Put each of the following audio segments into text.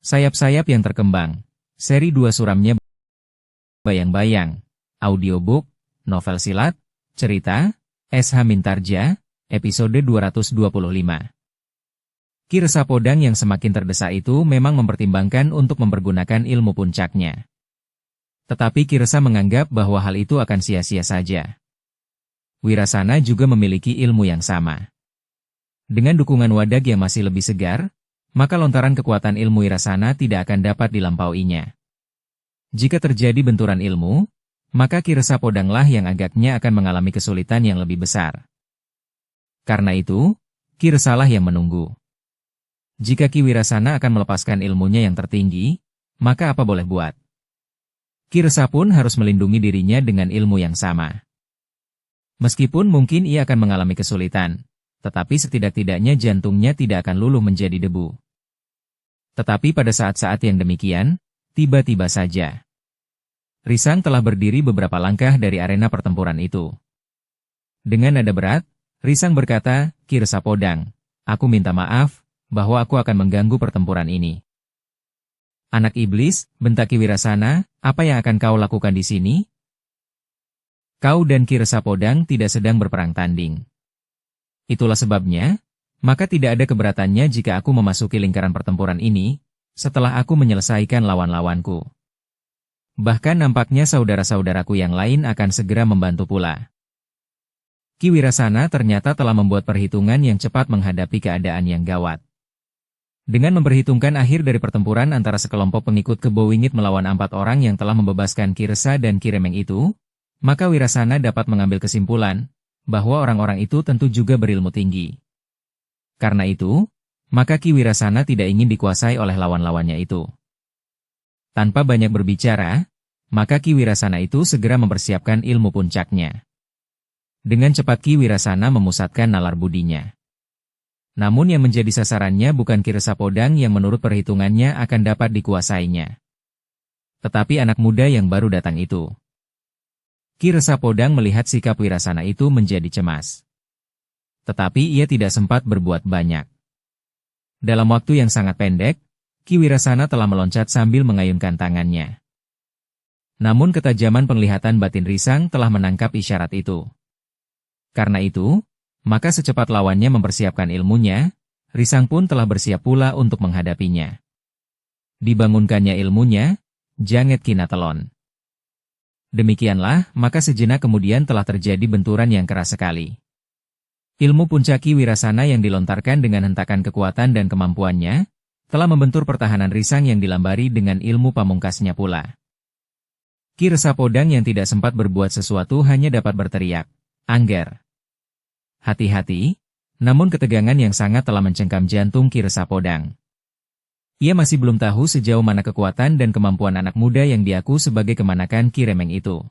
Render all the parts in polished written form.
Sayap-sayap yang terkembang. Seri 2 suramnya Bayang-Bayang. Audiobook, novel silat, cerita, S.H. Mintarja, episode 225. Ki Resapodang yang semakin terdesak itu memang mempertimbangkan untuk mempergunakan ilmu puncaknya. Tetapi Ki Resa menganggap bahwa hal itu akan sia-sia saja. Wirasana juga memiliki ilmu yang sama. Dengan dukungan Wadag yang masih lebih segar, maka lontaran kekuatan ilmu Wirasana tidak akan dapat dilampauinya. Jika terjadi benturan ilmu, maka Ki Resapodanglah yang agaknya akan mengalami kesulitan yang lebih besar. Karena itu, Ki Resalah yang menunggu. Jika Ki Wirasana akan melepaskan ilmunya yang tertinggi, maka apa boleh buat? Ki Resa pun harus melindungi dirinya dengan ilmu yang sama. Meskipun mungkin ia akan mengalami kesulitan, tetapi setidak-tidaknya jantungnya tidak akan luluh menjadi debu. Tetapi pada saat-saat yang demikian, tiba-tiba saja Risang telah berdiri beberapa langkah dari arena pertempuran itu. Dengan nada berat, Risang berkata, "Ki Resapodang, aku minta maaf, bahwa aku akan mengganggu pertempuran ini." "Anak iblis," bentak Ki Wirasana, "apa yang akan kau lakukan di sini? Kau dan Ki Resapodang tidak sedang berperang tanding. Itulah sebabnya, maka tidak ada keberatannya jika aku memasuki lingkaran pertempuran ini, setelah aku menyelesaikan lawan-lawanku. Bahkan nampaknya saudara-saudaraku yang lain akan segera membantu pula." Ki Wirasana ternyata telah membuat perhitungan yang cepat menghadapi keadaan yang gawat. Dengan memperhitungkan akhir dari pertempuran antara sekelompok pengikut Kebo Wingit melawan 4 orang yang telah membebaskan Ki Resa dan Ki Remeng itu, maka Wirasana dapat mengambil kesimpulan bahwa orang-orang itu tentu juga berilmu tinggi. Karena itu, maka Ki Wirasana tidak ingin dikuasai oleh lawan-lawannya itu. Tanpa banyak berbicara, maka Ki Wirasana itu segera mempersiapkan ilmu puncaknya. Dengan cepat Ki Wirasana memusatkan nalar budinya. Namun yang menjadi sasarannya bukan Ki Resapodang yang menurut perhitungannya akan dapat dikuasainya, tetapi anak muda yang baru datang itu. Ki Resapodang melihat sikap Wirasana itu menjadi cemas. Tetapi ia tidak sempat berbuat banyak. Dalam waktu yang sangat pendek, Ki Wirasana telah meloncat sambil mengayunkan tangannya. Namun ketajaman penglihatan batin Risang telah menangkap isyarat itu. Karena itu, maka secepat lawannya mempersiapkan ilmunya, Risang pun telah bersiap pula untuk menghadapinya. Dibangunkannya ilmunya, Janget Kinatelon. Demikianlah, maka sejenak kemudian telah terjadi benturan yang keras sekali. Ilmu puncak Ki Wirasana yang dilontarkan dengan hentakan kekuatan dan kemampuannya, telah membentur pertahanan Risang yang dilambari dengan ilmu pamungkasnya pula. Ki Resapodang yang tidak sempat berbuat sesuatu hanya dapat berteriak, "Angger! Hati-hati!" Namun ketegangan yang sangat telah mencengkam jantung Ki Resapodang. Ia masih belum tahu sejauh mana kekuatan dan kemampuan anak muda yang diaku sebagai kemanakan Ki Remeng itu.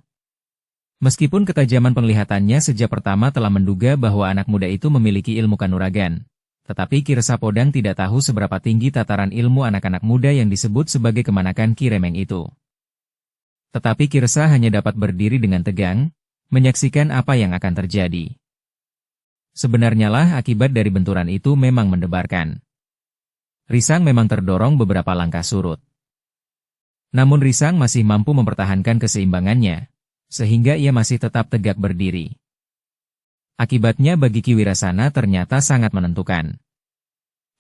Meskipun ketajaman penglihatannya sejak pertama telah menduga bahwa anak muda itu memiliki ilmu kanuragan, tetapi Ki Resapodang tidak tahu seberapa tinggi tataran ilmu anak-anak muda yang disebut sebagai kemanakan Ki Remeng itu. Tetapi Ki Resa hanya dapat berdiri dengan tegang, menyaksikan apa yang akan terjadi. Sebenarnya lah akibat dari benturan itu memang mendebarkan. Risang memang terdorong beberapa langkah surut. Namun Risang masih mampu mempertahankan keseimbangannya, sehingga ia masih tetap tegak berdiri. Akibatnya bagi Ki Wirasana ternyata sangat menentukan.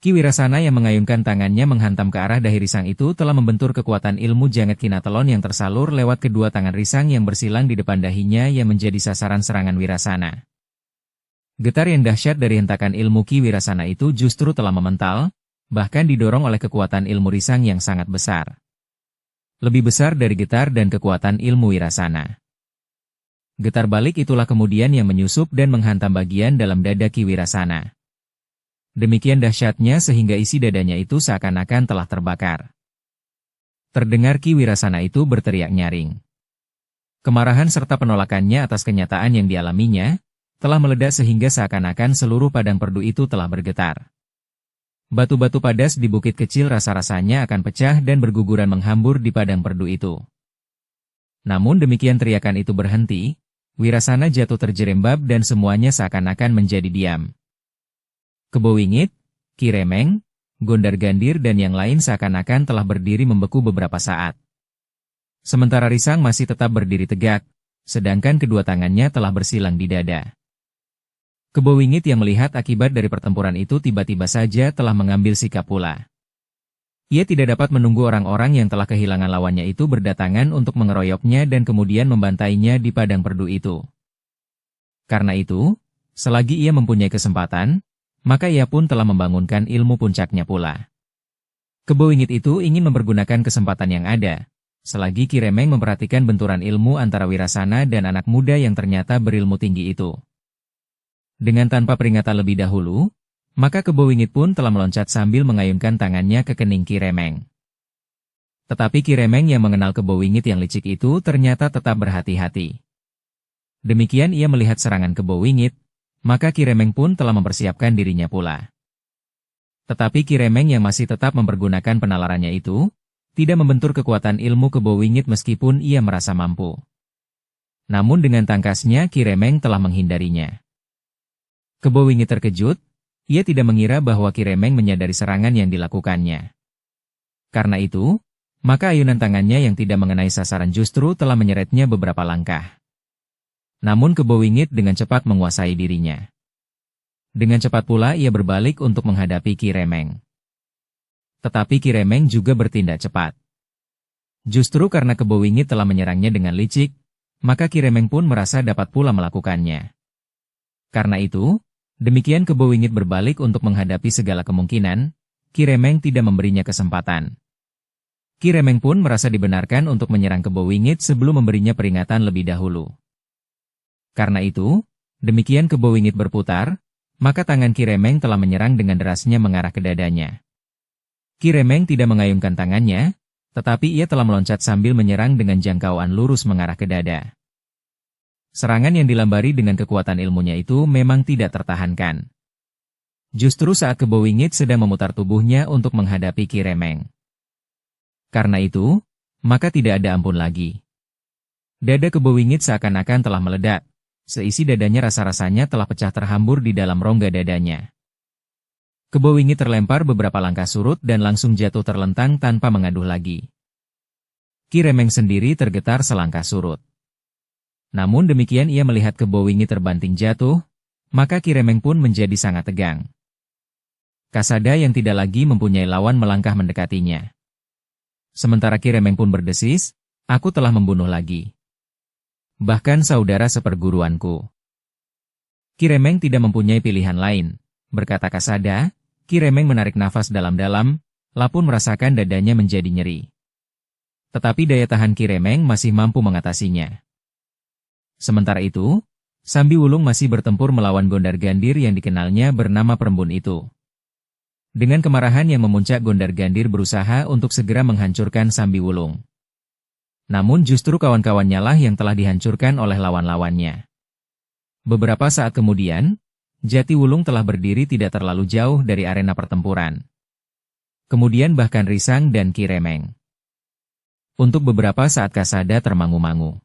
Ki Wirasana yang mengayunkan tangannya menghantam ke arah dahi Risang itu telah membentur kekuatan ilmu Janget Kinatelon yang tersalur lewat kedua tangan Risang yang bersilang di depan dahinya yang menjadi sasaran serangan Wirasana. Getar yang dahsyat dari hentakan ilmu Ki Wirasana itu justru telah memental, bahkan didorong oleh kekuatan ilmu Risang yang sangat besar. Lebih besar dari getar dan kekuatan ilmu Wirasana. Getar balik itulah kemudian yang menyusup dan menghantam bagian dalam dada Ki Wirasana. Demikian dahsyatnya sehingga isi dadanya itu seakan-akan telah terbakar. Terdengar Ki Wirasana itu berteriak nyaring. Kemarahan serta penolakannya atas kenyataan yang dialaminya, telah meledak sehingga seakan-akan seluruh padang perdu itu telah bergetar. Batu-batu padas di bukit kecil rasa-rasanya akan pecah dan berguguran menghambur di padang perdu itu. Namun demikian teriakan itu berhenti, Wirasana jatuh terjerembab dan semuanya seakan-akan menjadi diam. Kebo Wingit, Ki Remeng, Gondar-Gandir dan yang lain seakan-akan telah berdiri membeku beberapa saat. Sementara Risang masih tetap berdiri tegak, sedangkan kedua tangannya telah bersilang di dada. Kebo Wingit yang melihat akibat dari pertempuran itu tiba-tiba saja telah mengambil sikap pula. Ia tidak dapat menunggu orang-orang yang telah kehilangan lawannya itu berdatangan untuk mengeroyoknya dan kemudian membantainya di padang perdu itu. Karena itu, selagi ia mempunyai kesempatan, maka ia pun telah membangunkan ilmu puncaknya pula. Kebo Wingit itu ingin mempergunakan kesempatan yang ada, selagi Ki Remeng memperhatikan benturan ilmu antara Wirasana dan anak muda yang ternyata berilmu tinggi itu. Dengan tanpa peringatan lebih dahulu, maka Kebo Wingit pun telah meloncat sambil mengayunkan tangannya ke kening Ki Remeng. Tetapi Ki Remeng yang mengenal Kebo Wingit yang licik itu ternyata tetap berhati-hati. Demikian ia melihat serangan Kebo Wingit, maka Ki Remeng pun telah mempersiapkan dirinya pula. Tetapi Ki Remeng yang masih tetap mempergunakan penalarannya itu, tidak membentur kekuatan ilmu Kebo Wingit meskipun ia merasa mampu. Namun dengan tangkasnya Ki Remeng telah menghindarinya. Kebo Wingit terkejut, ia tidak mengira bahwa Ki Remeng menyadari serangan yang dilakukannya. Karena itu, maka ayunan tangannya yang tidak mengenai sasaran justru telah menyeretnya beberapa langkah. Namun Kebo Wingit dengan cepat menguasai dirinya. Dengan cepat pula ia berbalik untuk menghadapi Ki Remeng. Tetapi Ki Remeng juga bertindak cepat. Justru karena Kebo Wingit telah menyerangnya dengan licik, maka Ki Remeng pun merasa dapat pula melakukannya. Karena itu, demikian Kebo Wingit berbalik untuk menghadapi segala kemungkinan, Ki Remeng tidak memberinya kesempatan. Ki Remeng pun merasa dibenarkan untuk menyerang Kebo Wingit sebelum memberinya peringatan lebih dahulu. Karena itu, demikian Kebo Wingit berputar, maka tangan Ki Remeng telah menyerang dengan derasnya mengarah ke dadanya. Ki Remeng tidak mengayunkan tangannya, tetapi ia telah meloncat sambil menyerang dengan jangkauan lurus mengarah ke dada. Serangan yang dilambari dengan kekuatan ilmunya itu memang tidak tertahankan. Justru saat Kebo Wingit sedang memutar tubuhnya untuk menghadapi Ki Remeng. Karena itu, maka tidak ada ampun lagi. Dada Kebo Wingit seakan-akan telah meledak. Seisi dadanya rasa-rasanya telah pecah terhambur di dalam rongga dadanya. Kebo Wingit terlempar beberapa langkah surut dan langsung jatuh terlentang tanpa mengaduh lagi. Ki Remeng sendiri tergetar selangkah surut. Namun demikian ia melihat Kebo Wingit terbanting jatuh, maka Ki Remeng pun menjadi sangat tegang. Kasada yang tidak lagi mempunyai lawan melangkah mendekatinya. Sementara Ki Remeng pun berdesis, "Aku telah membunuh lagi. Bahkan saudara seperguruanku." Ki Remeng tidak mempunyai pilihan lain, berkata Kasada. Ki Remeng menarik nafas dalam-dalam, lapun merasakan dadanya menjadi nyeri. Tetapi daya tahan Ki Remeng masih mampu mengatasinya. Sementara itu, Sambi Wulung masih bertempur melawan Gondar-Gandir yang dikenalnya bernama Perembun itu. Dengan kemarahan yang memuncak, Gondar-Gandir berusaha untuk segera menghancurkan Sambi Wulung. Namun justru kawan-kawannya lah yang telah dihancurkan oleh lawan-lawannya. Beberapa saat kemudian, Jati Wulung telah berdiri tidak terlalu jauh dari arena pertempuran. Kemudian bahkan Risang dan Ki Remeng. Untuk beberapa saat Kasada termangu-mangu.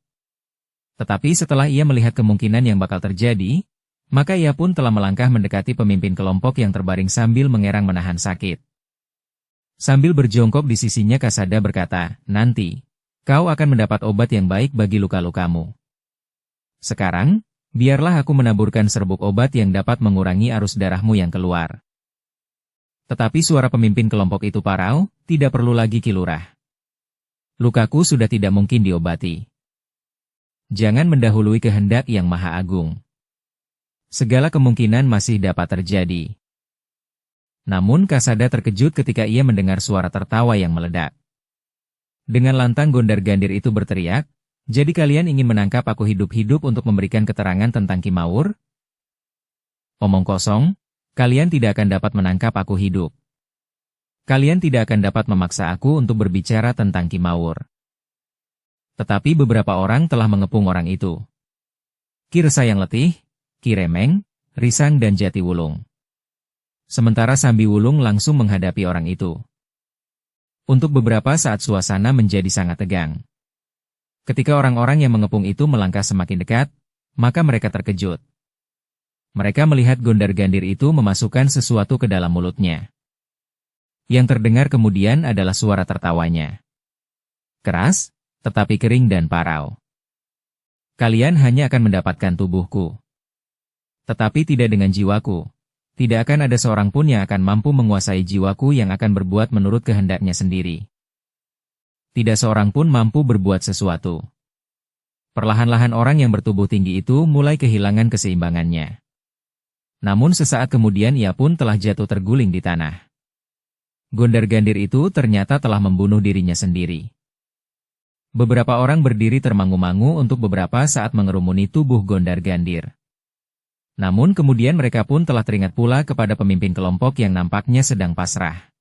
Tetapi setelah ia melihat kemungkinan yang bakal terjadi, maka ia pun telah melangkah mendekati pemimpin kelompok yang terbaring sambil mengerang menahan sakit. Sambil berjongkok di sisinya Kasada berkata, "Nanti, kau akan mendapat obat yang baik bagi luka-lukamu. Sekarang, biarlah aku menaburkan serbuk obat yang dapat mengurangi arus darahmu yang keluar." Tetapi suara pemimpin kelompok itu parau, "Tidak perlu lagi Ki Lurah. Lukaku sudah tidak mungkin diobati. Jangan mendahului kehendak Yang Maha Agung. Segala kemungkinan masih dapat terjadi." Namun Kasada terkejut ketika ia mendengar suara tertawa yang meledak. Dengan lantang Gondar-Gandir itu berteriak, "Jadi kalian ingin menangkap aku hidup-hidup untuk memberikan keterangan tentang Ki Mawur? Omong kosong, kalian tidak akan dapat menangkap aku hidup. Kalian tidak akan dapat memaksa aku untuk berbicara tentang Ki Mawur." Tetapi beberapa orang telah mengepung orang itu. Ki Resa yang letih, Ki Remeng, Risang dan Jati Wulung. Sementara Sambi Wulung langsung menghadapi orang itu. Untuk beberapa saat suasana menjadi sangat tegang. Ketika orang-orang yang mengepung itu melangkah semakin dekat, maka mereka terkejut. Mereka melihat Gondar-Gandir itu memasukkan sesuatu ke dalam mulutnya. Yang terdengar kemudian adalah suara tertawanya. Keras, tetapi kering dan parau. Kalian hanya akan mendapatkan tubuhku. Tetapi tidak dengan jiwaku. Tidak akan ada seorang pun yang akan mampu menguasai jiwaku yang akan berbuat menurut kehendaknya sendiri. Tidak seorang pun mampu berbuat sesuatu. Perlahan-lahan orang yang bertubuh tinggi itu mulai kehilangan keseimbangannya. Namun sesaat kemudian ia pun telah jatuh terguling di tanah. Gondar-gandir itu ternyata telah membunuh dirinya sendiri. Beberapa orang berdiri termangu-mangu untuk beberapa saat mengerumuni tubuh Gondar-gandir. Namun kemudian mereka pun telah teringat pula kepada pemimpin kelompok yang nampaknya sedang pasrah.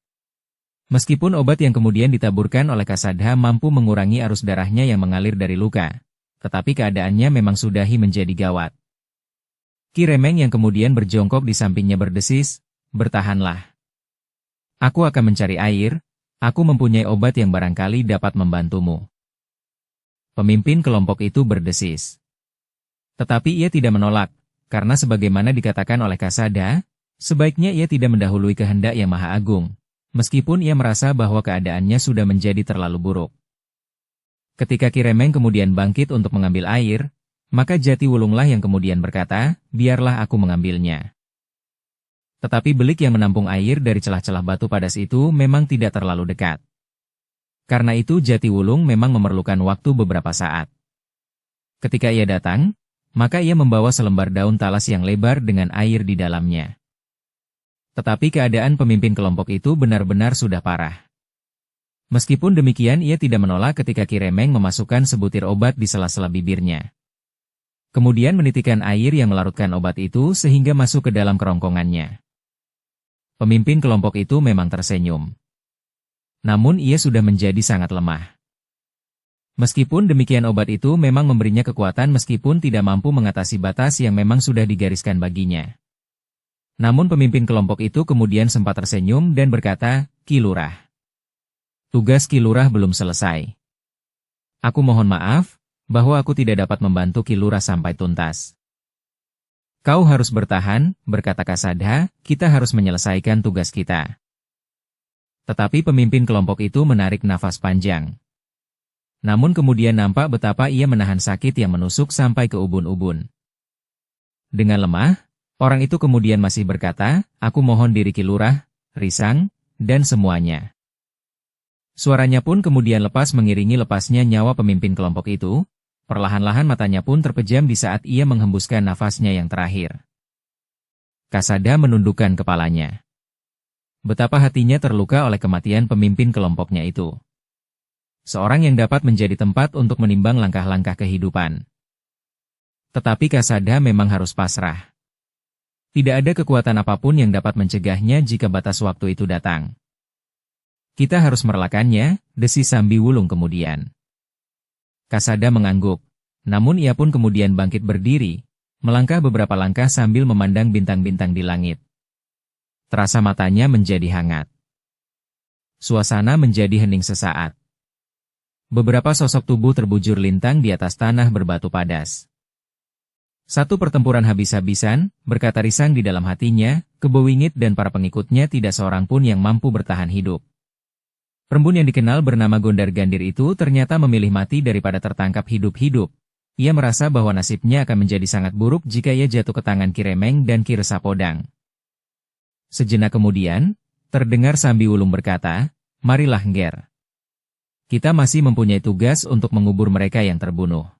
Meskipun obat yang kemudian ditaburkan oleh Kasadha mampu mengurangi arus darahnya yang mengalir dari luka, tetapi keadaannya memang sudahi menjadi gawat. Ki Remeng yang kemudian berjongkok di sampingnya berdesis, "Bertahanlah. Aku akan mencari air, aku mempunyai obat yang barangkali dapat membantumu." Pemimpin kelompok itu berdesis. Tetapi ia tidak menolak, karena sebagaimana dikatakan oleh Kasadha, sebaiknya ia tidak mendahului kehendak yang Maha Agung, meskipun ia merasa bahwa keadaannya sudah menjadi terlalu buruk. Ketika Ki Remeng kemudian bangkit untuk mengambil air, maka Jatiwulunglah yang kemudian berkata, "Biarlah aku mengambilnya." Tetapi belik yang menampung air dari celah-celah batu padas itu memang tidak terlalu dekat. Karena itu Jatiwulung memang memerlukan waktu beberapa saat. Ketika ia datang, maka ia membawa selembar daun talas yang lebar dengan air di dalamnya. Tetapi keadaan pemimpin kelompok itu benar-benar sudah parah. Meskipun demikian ia tidak menolak ketika Ki Remeng memasukkan sebutir obat di sela-sela bibirnya. Kemudian menitikan air yang melarutkan obat itu sehingga masuk ke dalam kerongkongannya. Pemimpin kelompok itu memang tersenyum. Namun ia sudah menjadi sangat lemah. Meskipun demikian obat itu memang memberinya kekuatan meskipun tidak mampu mengatasi batas yang memang sudah digariskan baginya. Namun pemimpin kelompok itu kemudian sempat tersenyum dan berkata, "Ki Lurah. Tugas Ki Lurah belum selesai. Aku mohon maaf, bahwa aku tidak dapat membantu Ki Lurah sampai tuntas." "Kau harus bertahan," berkata Kasadha, "kita harus menyelesaikan tugas kita." Tetapi pemimpin kelompok itu menarik nafas panjang. Namun kemudian nampak betapa ia menahan sakit yang menusuk sampai ke ubun-ubun. Dengan lemah, orang itu kemudian masih berkata, "Aku mohon diri Ki Lurah, Risang, dan semuanya." Suaranya pun kemudian lepas mengiringi lepasnya nyawa pemimpin kelompok itu, perlahan-lahan matanya pun terpejam di saat ia menghembuskan nafasnya yang terakhir. Kasadha menundukkan kepalanya. Betapa hatinya terluka oleh kematian pemimpin kelompoknya itu. Seorang yang dapat menjadi tempat untuk menimbang langkah-langkah kehidupan. Tetapi Kasadha memang harus pasrah. Tidak ada kekuatan apapun yang dapat mencegahnya jika batas waktu itu datang. "Kita harus merelakannya," desis Sambiwulung kemudian. Kasadha mengangguk, namun ia pun kemudian bangkit berdiri, melangkah beberapa langkah sambil memandang bintang-bintang di langit. Terasa matanya menjadi hangat. Suasana menjadi hening sesaat. Beberapa sosok tubuh terbujur lintang di atas tanah berbatu padas. "Satu pertempuran habis-habisan," berkata Risang di dalam hatinya, "Kebowingit dan para pengikutnya tidak seorang pun yang mampu bertahan hidup." Perembun yang dikenal bernama Gondar-gandir itu ternyata memilih mati daripada tertangkap hidup-hidup. Ia merasa bahwa nasibnya akan menjadi sangat buruk jika ia jatuh ke tangan Ki Remeng dan Ki Resapodang. Sejenak kemudian, terdengar Sambiwulung berkata, "Marilah Ngger. Kita masih mempunyai tugas untuk mengubur mereka yang terbunuh."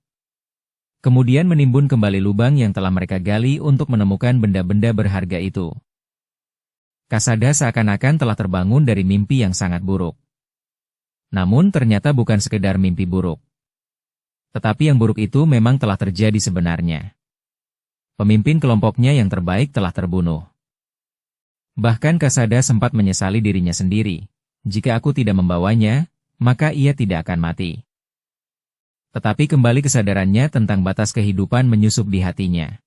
Kemudian menimbun kembali lubang yang telah mereka gali untuk menemukan benda-benda berharga itu. Kasadha seakan-akan telah terbangun dari mimpi yang sangat buruk. Namun ternyata bukan sekedar mimpi buruk. Tetapi yang buruk itu memang telah terjadi sebenarnya. Pemimpin kelompoknya yang terbaik telah terbunuh. Bahkan Kasadha sempat menyesali dirinya sendiri. Jika aku tidak membawanya, maka ia tidak akan mati. Tetapi kembali kesadarannya tentang batas kehidupan menyusup di hatinya.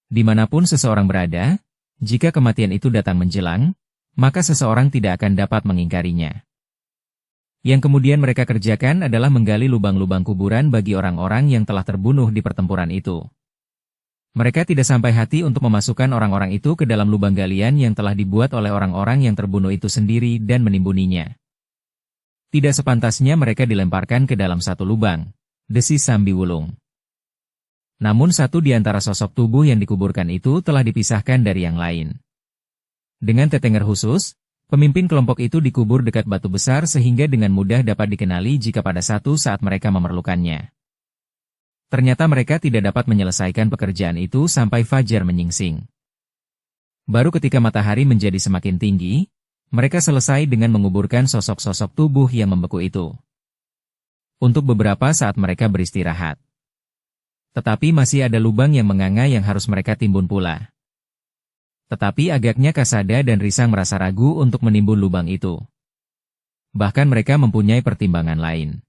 Dimanapun seseorang berada, jika kematian itu datang menjelang, maka seseorang tidak akan dapat mengingkarinya. Yang kemudian mereka kerjakan adalah menggali lubang-lubang kuburan bagi orang-orang yang telah terbunuh di pertempuran itu. Mereka tidak sampai hati untuk memasukkan orang-orang itu ke dalam lubang galian yang telah dibuat oleh orang-orang yang terbunuh itu sendiri dan menimbuninya. Tidak sepantasnya mereka dilemparkan ke dalam satu lubang, desis Sambiwulung. Namun satu di antara sosok tubuh yang dikuburkan itu telah dipisahkan dari yang lain. Dengan tetenger khusus, pemimpin kelompok itu dikubur dekat batu besar sehingga dengan mudah dapat dikenali jika pada satu saat mereka memerlukannya. Ternyata mereka tidak dapat menyelesaikan pekerjaan itu sampai fajar menyingsing. Baru ketika matahari menjadi semakin tinggi, mereka selesai dengan menguburkan sosok-sosok tubuh yang membeku itu. Untuk beberapa saat mereka beristirahat. Tetapi masih ada lubang yang menganga yang harus mereka timbun pula. Tetapi agaknya Kasada dan Risang merasa ragu untuk menimbun lubang itu. Bahkan mereka mempunyai pertimbangan lain.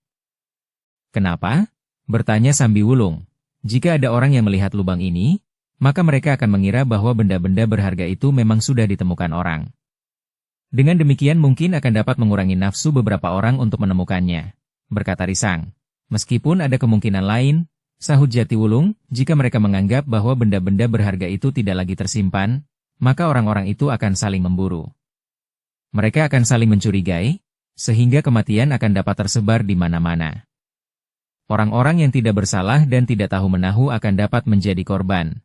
Kenapa? Bertanya Sambiwulung. Jika ada orang yang melihat lubang ini, maka mereka akan mengira bahwa benda-benda berharga itu memang sudah ditemukan orang. Dengan demikian mungkin akan dapat mengurangi nafsu beberapa orang untuk menemukannya, berkata Risang. Meskipun ada kemungkinan lain, sahut Jatiwulung, jika mereka menganggap bahwa benda-benda berharga itu tidak lagi tersimpan, maka orang-orang itu akan saling memburu. Mereka akan saling mencurigai, sehingga kematian akan dapat tersebar di mana-mana. Orang-orang yang tidak bersalah dan tidak tahu menahu akan dapat menjadi korban.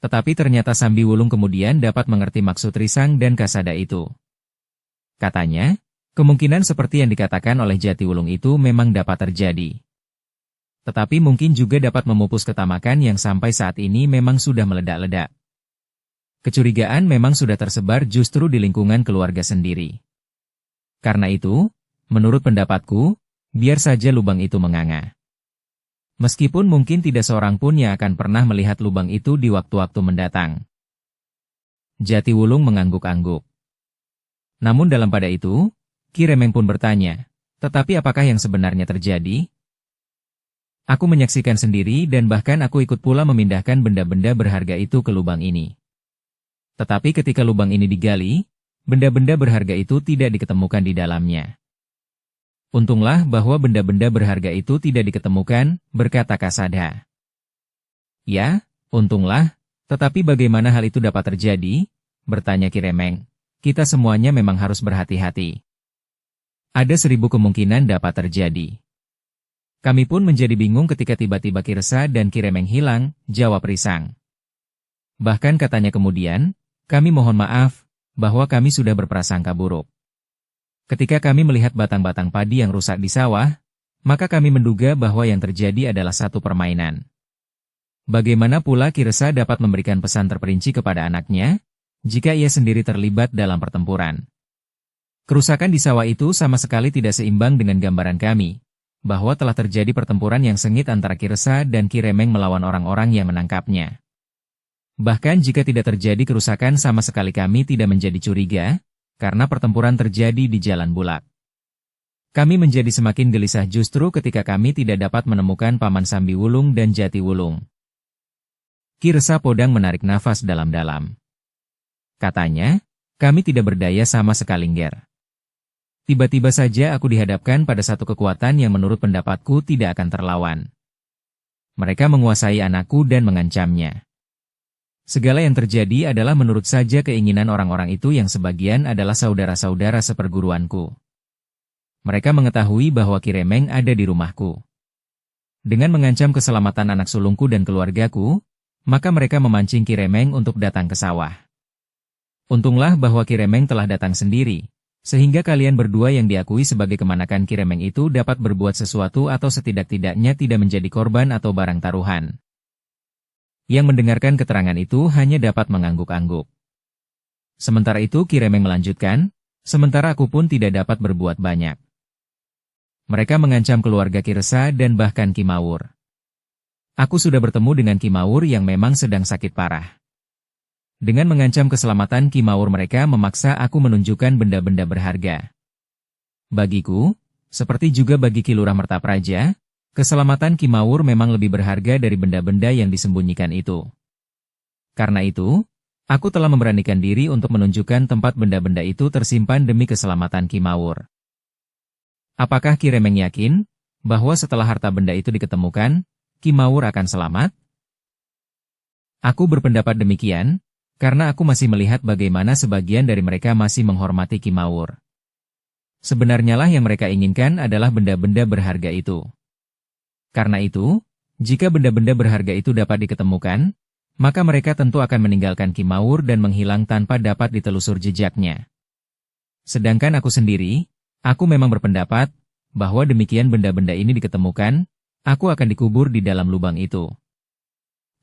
Tetapi ternyata Sambiwulung kemudian dapat mengerti maksud Risang dan Kasada itu. Katanya, kemungkinan seperti yang dikatakan oleh Jatiwulung itu memang dapat terjadi. Tetapi mungkin juga dapat memupus ketamakan yang sampai saat ini memang sudah meledak-ledak. Kecurigaan memang sudah tersebar justru di lingkungan keluarga sendiri. Karena itu, menurut pendapatku, biar saja lubang itu menganga. Meskipun mungkin tidak seorang pun yang akan pernah melihat lubang itu di waktu-waktu mendatang. Jatiwulung mengangguk-angguk. Namun dalam pada itu, Ki Remeng pun bertanya, tetapi apakah yang sebenarnya terjadi? Aku menyaksikan sendiri dan bahkan aku ikut pula memindahkan benda-benda berharga itu ke lubang ini. Tetapi ketika lubang ini digali, benda-benda berharga itu tidak diketemukan di dalamnya. Untunglah bahwa benda-benda berharga itu tidak diketemukan, berkata Kasada. Ya, untunglah, tetapi bagaimana hal itu dapat terjadi? Bertanya Ki Remeng. Kita semuanya memang harus berhati-hati. Ada 1000 kemungkinan dapat terjadi. Kami pun menjadi bingung ketika tiba-tiba Ki Resa dan Ki Remeng hilang, jawab Risang. Bahkan katanya kemudian, kami mohon maaf, bahwa kami sudah berprasangka buruk. Ketika kami melihat batang-batang padi yang rusak di sawah, maka kami menduga bahwa yang terjadi adalah satu permainan. Bagaimana pula Ki Resa dapat memberikan pesan terperinci kepada anaknya, jika ia sendiri terlibat dalam pertempuran? Kerusakan di sawah itu sama sekali tidak seimbang dengan gambaran kami, bahwa telah terjadi pertempuran yang sengit antara Ki Resa dan Ki Remeng melawan orang-orang yang menangkapnya. Bahkan jika tidak terjadi kerusakan sama sekali kami tidak menjadi curiga, karena pertempuran terjadi di jalan bulak. Kami menjadi semakin gelisah justru ketika kami tidak dapat menemukan Paman Sambiwulung dan Jatiwulung. Ki Resa Podang menarik nafas dalam-dalam. Katanya, kami tidak berdaya sama sekali, Nger. Tiba-tiba saja aku dihadapkan pada satu kekuatan yang menurut pendapatku tidak akan terlawan. Mereka menguasai anakku dan mengancamnya. Segala yang terjadi adalah menurut saja keinginan orang-orang itu yang sebagian adalah saudara-saudara seperguruanku. Mereka mengetahui bahwa Ki Remeng ada di rumahku. Dengan mengancam keselamatan anak sulungku dan keluargaku, maka mereka memancing Ki Remeng untuk datang ke sawah. Untunglah bahwa Ki Remeng telah datang sendiri, sehingga kalian berdua yang diakui sebagai kemanakan Ki Remeng itu dapat berbuat sesuatu atau setidak-tidaknya tidak menjadi korban atau barang taruhan. Yang mendengarkan keterangan itu hanya dapat mengangguk-angguk. Sementara itu Ki Remeng melanjutkan, sementara aku pun tidak dapat berbuat banyak. Mereka mengancam keluarga Ki Resa dan bahkan Ki Mawur. Aku sudah bertemu dengan Ki Mawur yang memang sedang sakit parah. Dengan mengancam keselamatan Ki Mawur mereka memaksa aku menunjukkan benda-benda berharga. Bagiku, seperti juga bagi Ki Lurah Mertapraja, keselamatan Ki Mawur memang lebih berharga dari benda-benda yang disembunyikan itu. Karena itu, aku telah memberanikan diri untuk menunjukkan tempat benda-benda itu tersimpan demi keselamatan Ki Mawur. Apakah Ki Remeng yakin bahwa setelah harta benda itu diketemukan, Ki Mawur akan selamat? Aku berpendapat demikian, karena aku masih melihat bagaimana sebagian dari mereka masih menghormati Ki Mawur. Sebenarnya lah yang mereka inginkan adalah benda-benda berharga itu. Karena itu, jika benda-benda berharga itu dapat diketemukan, maka mereka tentu akan meninggalkan Ki Mawur dan menghilang tanpa dapat ditelusur jejaknya. Sedangkan aku sendiri, aku memang berpendapat bahwa demikian benda-benda ini diketemukan, aku akan dikubur di dalam lubang itu.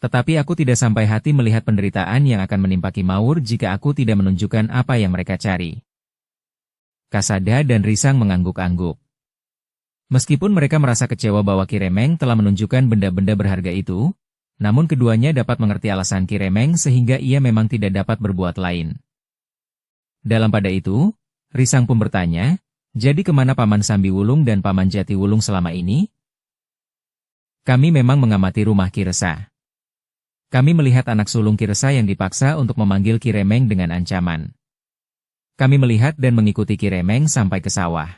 Tetapi aku tidak sampai hati melihat penderitaan yang akan menimpa Ki Mawur jika aku tidak menunjukkan apa yang mereka cari. Kasada dan Risang mengangguk-angguk. Meskipun mereka merasa kecewa bahwa Ki Remeng telah menunjukkan benda-benda berharga itu, namun keduanya dapat mengerti alasan Ki Remeng sehingga ia memang tidak dapat berbuat lain. Dalam pada itu, Risang pun bertanya, jadi kemana Paman Sambiwulung dan Paman Jatiwulung selama ini? Kami memang mengamati rumah Ki Resa. Kami melihat anak sulung Ki Resa yang dipaksa untuk memanggil Ki Remeng dengan ancaman. Kami melihat dan mengikuti Ki Remeng sampai ke sawah.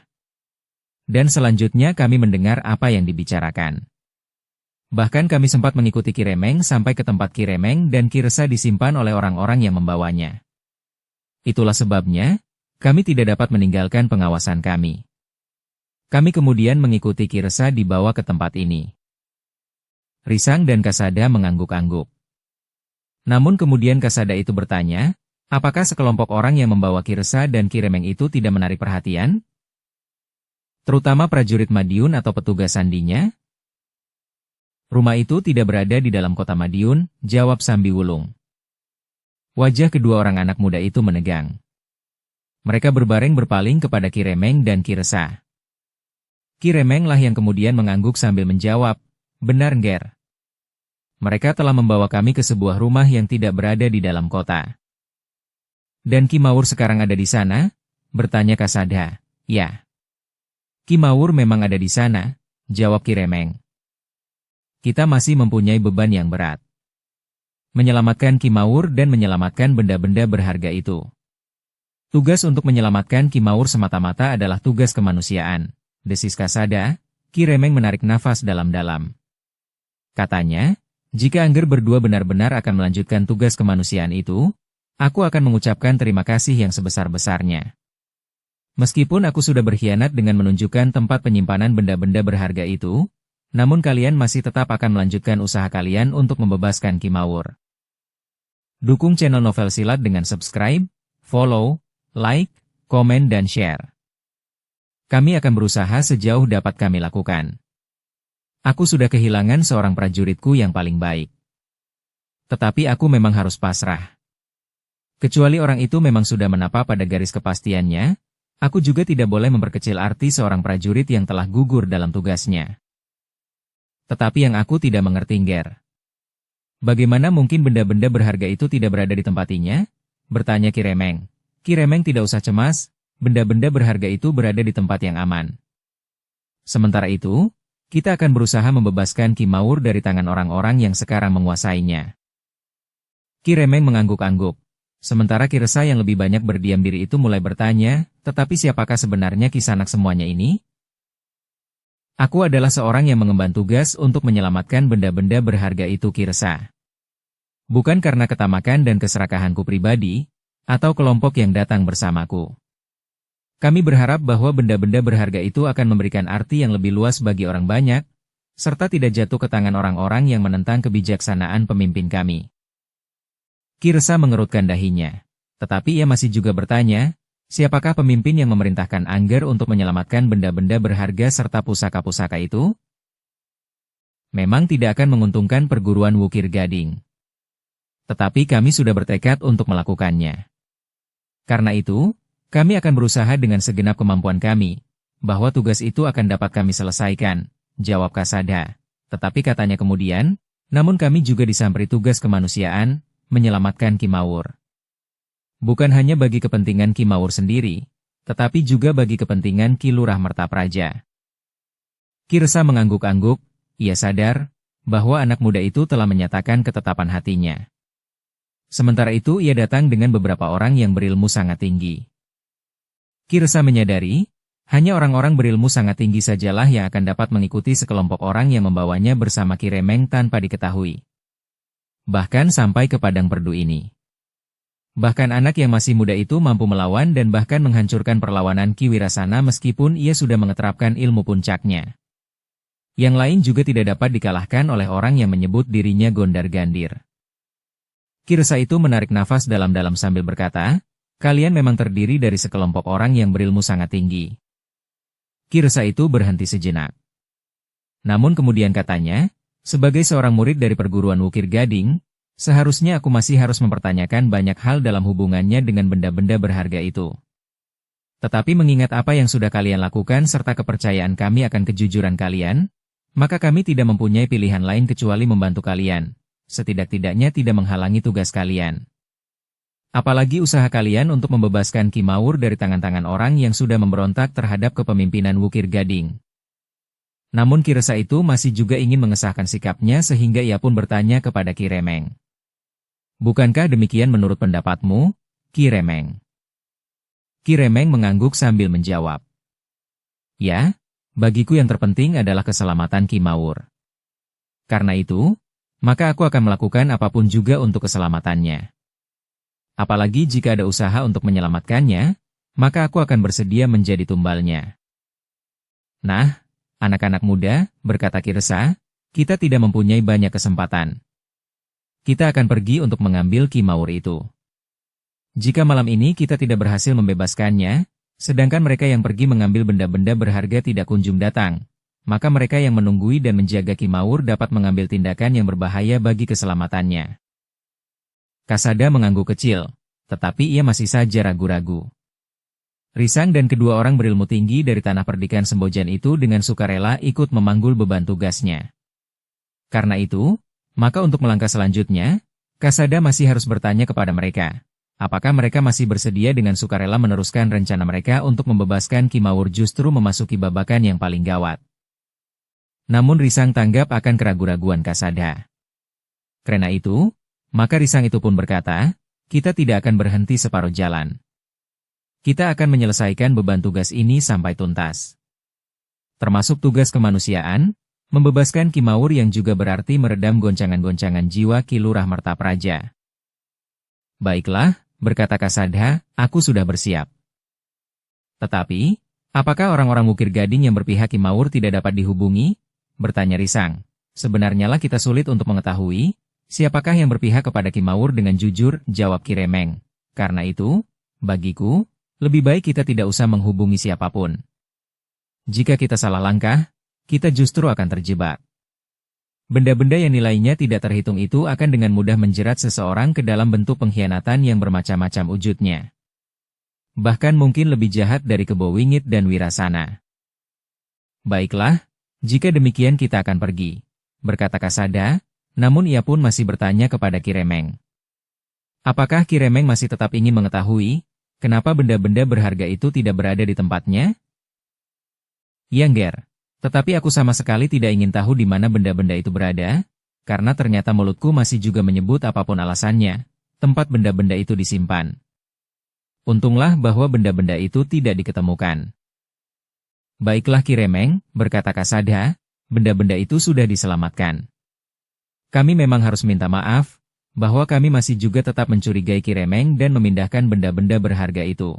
Dan selanjutnya kami mendengar apa yang dibicarakan. Bahkan kami sempat mengikuti Ki Remeng sampai ke tempat Ki Remeng dan Ki Resa disimpan oleh orang-orang yang membawanya. Itulah sebabnya, kami tidak dapat meninggalkan pengawasan kami. Kami kemudian mengikuti Ki Resa dibawa ke tempat ini. Risang dan Kasada mengangguk-angguk. Namun kemudian Kasada itu bertanya, apakah sekelompok orang yang membawa Ki Resa dan Ki Remeng itu tidak menarik perhatian? Terutama prajurit Madiun atau petugas sandinya? Rumah itu tidak berada di dalam kota Madiun, jawab Sambiwulung. Wajah kedua orang anak muda itu menegang. Mereka berbareng berpaling kepada Ki Remeng dan Ki Resa. Ki Remeng lah yang kemudian mengangguk sambil menjawab, benar Nger. Mereka telah membawa kami ke sebuah rumah yang tidak berada di dalam kota. Dan Ki Mawur sekarang ada di sana? Bertanya Kasada. Ya. Ki Mawur memang ada di sana, jawab Ki Remeng. Kita masih mempunyai beban yang berat. Menyelamatkan Ki Mawur dan menyelamatkan benda-benda berharga itu. Tugas untuk menyelamatkan Ki Mawur semata-mata adalah tugas kemanusiaan, desis Kasada. Ki Remeng menarik nafas dalam-dalam. Katanya, jika Angger berdua benar-benar akan melanjutkan tugas kemanusiaan itu, aku akan mengucapkan terima kasih yang sebesar-besarnya. Meskipun aku sudah berkhianat dengan menunjukkan tempat penyimpanan benda-benda berharga itu, namun kalian masih tetap akan melanjutkan usaha kalian untuk membebaskan Ki Mawur. Dukung channel Novel Silat dengan subscribe, follow, like, komen dan share. Kami akan berusaha sejauh dapat kami lakukan. Aku sudah kehilangan seorang prajuritku yang paling baik. Tetapi aku memang harus pasrah. Kecuali orang itu memang sudah menapa pada garis kepastiannya, aku juga tidak boleh memperkecil arti seorang prajurit yang telah gugur dalam tugasnya. Tetapi yang aku tidak mengerti Nger. Bagaimana mungkin benda-benda berharga itu tidak berada di tempatinya? Bertanya Ki Remeng. Ki Remeng tidak usah cemas, benda-benda berharga itu berada di tempat yang aman. Sementara itu, kita akan berusaha membebaskan Ki Mawur dari tangan orang-orang yang sekarang menguasainya. Ki Remeng mengangguk-angguk. Sementara Ki Resa yang lebih banyak berdiam diri itu mulai bertanya, tetapi siapakah sebenarnya kisanak semuanya ini? Aku adalah seorang yang mengemban tugas untuk menyelamatkan benda-benda berharga itu Ki Resa. Bukan karena ketamakan dan keserakahanku pribadi, atau kelompok yang datang bersamaku. Kami berharap bahwa benda-benda berharga itu akan memberikan arti yang lebih luas bagi orang banyak, serta tidak jatuh ke tangan orang-orang yang menentang kebijaksanaan pemimpin kami. Ki Resa mengerutkan dahinya, tetapi ia masih juga bertanya, siapakah pemimpin yang memerintahkan Angger untuk menyelamatkan benda-benda berharga serta pusaka-pusaka itu? Memang tidak akan menguntungkan perguruan Wukir Gading. Tetapi kami sudah bertekad untuk melakukannya. Karena itu, kami akan berusaha dengan segenap kemampuan kami, bahwa tugas itu akan dapat kami selesaikan, jawab Kasada. Tetapi katanya kemudian, namun kami juga disamperi tugas kemanusiaan, menyelamatkan Ki Mawur. Bukan hanya bagi kepentingan Ki Mawur sendiri, tetapi juga bagi kepentingan Ki Lurah Mertapraja. Ki Resa mengangguk-angguk, ia sadar, bahwa anak muda itu telah menyatakan ketetapan hatinya. Sementara itu ia datang dengan beberapa orang yang berilmu sangat tinggi. Ki Resa menyadari, hanya orang-orang berilmu sangat tinggi sajalah yang akan dapat mengikuti sekelompok orang yang membawanya bersama Ki Remeng tanpa diketahui. bahkan sampai ke padang perdu ini. Bahkan anak yang masih muda itu mampu melawan dan bahkan menghancurkan perlawanan Ki Wirasana meskipun ia sudah mengeterapkan ilmu puncaknya. Yang lain juga tidak dapat dikalahkan oleh orang yang menyebut dirinya Gondar-Gandir. Ki Resa itu menarik nafas dalam-dalam sambil berkata, kalian memang terdiri dari sekelompok orang yang berilmu sangat tinggi. Ki Resa itu berhenti sejenak. Namun kemudian katanya, sebagai seorang murid dari perguruan Wukir Gading, seharusnya aku masih harus mempertanyakan banyak hal dalam hubungannya dengan benda-benda berharga itu. Tetapi mengingat apa yang sudah kalian lakukan serta kepercayaan kami akan kejujuran kalian, maka kami tidak mempunyai pilihan lain kecuali membantu kalian, setidak-tidaknya tidak menghalangi tugas kalian. Apalagi usaha kalian untuk membebaskan Ki Mawur dari tangan-tangan orang yang sudah memberontak terhadap kepemimpinan Wukir Gading. Namun Ki Resa itu masih juga ingin mengesahkan sikapnya sehingga ia pun bertanya kepada Ki Remeng. Bukankah demikian menurut pendapatmu, Ki Remeng? Ki Remeng mengangguk sambil menjawab. Ya, bagiku yang terpenting adalah keselamatan Ki Mawur. Karena itu, maka aku akan melakukan apapun juga untuk keselamatannya. Apalagi jika ada usaha untuk menyelamatkannya, maka aku akan bersedia menjadi tumbalnya. Nah, anak-anak muda, berkata Ki Resa, kita tidak mempunyai banyak kesempatan. Kita akan pergi untuk mengambil Ki Mawur itu. Jika malam ini kita tidak berhasil membebaskannya, sedangkan mereka yang pergi mengambil benda-benda berharga tidak kunjung datang, maka mereka yang menunggui dan menjaga Ki Mawur dapat mengambil tindakan yang berbahaya bagi keselamatannya. Kasada mengangguk kecil, tetapi ia masih saja ragu-ragu. Risang dan kedua orang berilmu tinggi dari tanah perdikan Sembojan itu dengan sukarela ikut memanggul beban tugasnya. Karena itu, maka untuk melangkah selanjutnya, Kasada masih harus bertanya kepada mereka, apakah mereka masih bersedia dengan sukarela meneruskan rencana mereka untuk membebaskan Ki Mawur justru memasuki babakan yang paling gawat. Namun Risang tanggap akan keraguan-raguan Kasada. Karena itu, maka Risang itu pun berkata, kita tidak akan berhenti separuh jalan. Kita akan menyelesaikan beban tugas ini sampai tuntas. Termasuk tugas kemanusiaan, membebaskan Ki Mawur yang juga berarti meredam goncangan-goncangan jiwa Ki Lurah Mertapraja. Baiklah, berkata Kasada, aku sudah bersiap. Tetapi, apakah orang-orang Wukir Gading yang berpihak Ki Mawur tidak dapat dihubungi? Bertanya Risang. Sebenarnya lah kita sulit untuk mengetahui, siapakah yang berpihak kepada Ki Mawur dengan jujur, jawab Ki Remeng. Karena itu, bagiku, lebih baik kita tidak usah menghubungi siapapun. Jika kita salah langkah, kita justru akan terjebak. Benda-benda yang nilainya tidak terhitung itu akan dengan mudah menjerat seseorang ke dalam bentuk pengkhianatan yang bermacam-macam wujudnya. Bahkan mungkin lebih jahat dari Kebo Wingit dan Wirasana. Baiklah, jika demikian kita akan pergi, berkata Kasada, namun ia pun masih bertanya kepada Ki Remeng. Apakah Ki Remeng masih tetap ingin mengetahui, kenapa benda-benda berharga itu tidak berada di tempatnya? Ya Nger, tetapi aku sama sekali tidak ingin tahu di mana benda-benda itu berada, karena ternyata mulutku masih juga menyebut apapun alasannya, tempat benda-benda itu disimpan. Untunglah bahwa benda-benda itu tidak diketemukan. Baiklah Ki Remeng, berkata Kasada, benda-benda itu sudah diselamatkan. Kami memang harus minta maaf, bahwa kami masih juga tetap mencurigai Ki Remeng dan memindahkan benda-benda berharga itu.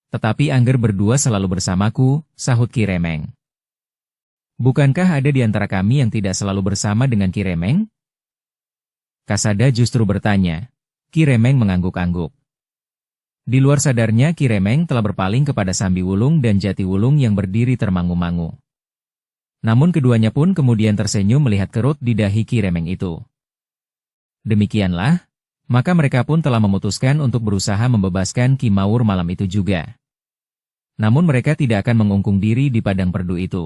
Tetapi Angger berdua selalu bersamaku, sahut Ki Remeng. Bukankah ada di antara kami yang tidak selalu bersama dengan Ki Remeng? Kasada justru bertanya. Ki Remeng mengangguk-angguk. Di luar sadarnya Ki Remeng telah berpaling kepada Sambi Wulung dan Jati Wulung yang berdiri termangu-mangu. Namun keduanya pun kemudian tersenyum melihat kerut di dahi Ki Remeng itu. Demikianlah, maka mereka pun telah memutuskan untuk berusaha membebaskan Ki Mawur malam itu juga. Namun mereka tidak akan mengungkung diri di padang perdu itu.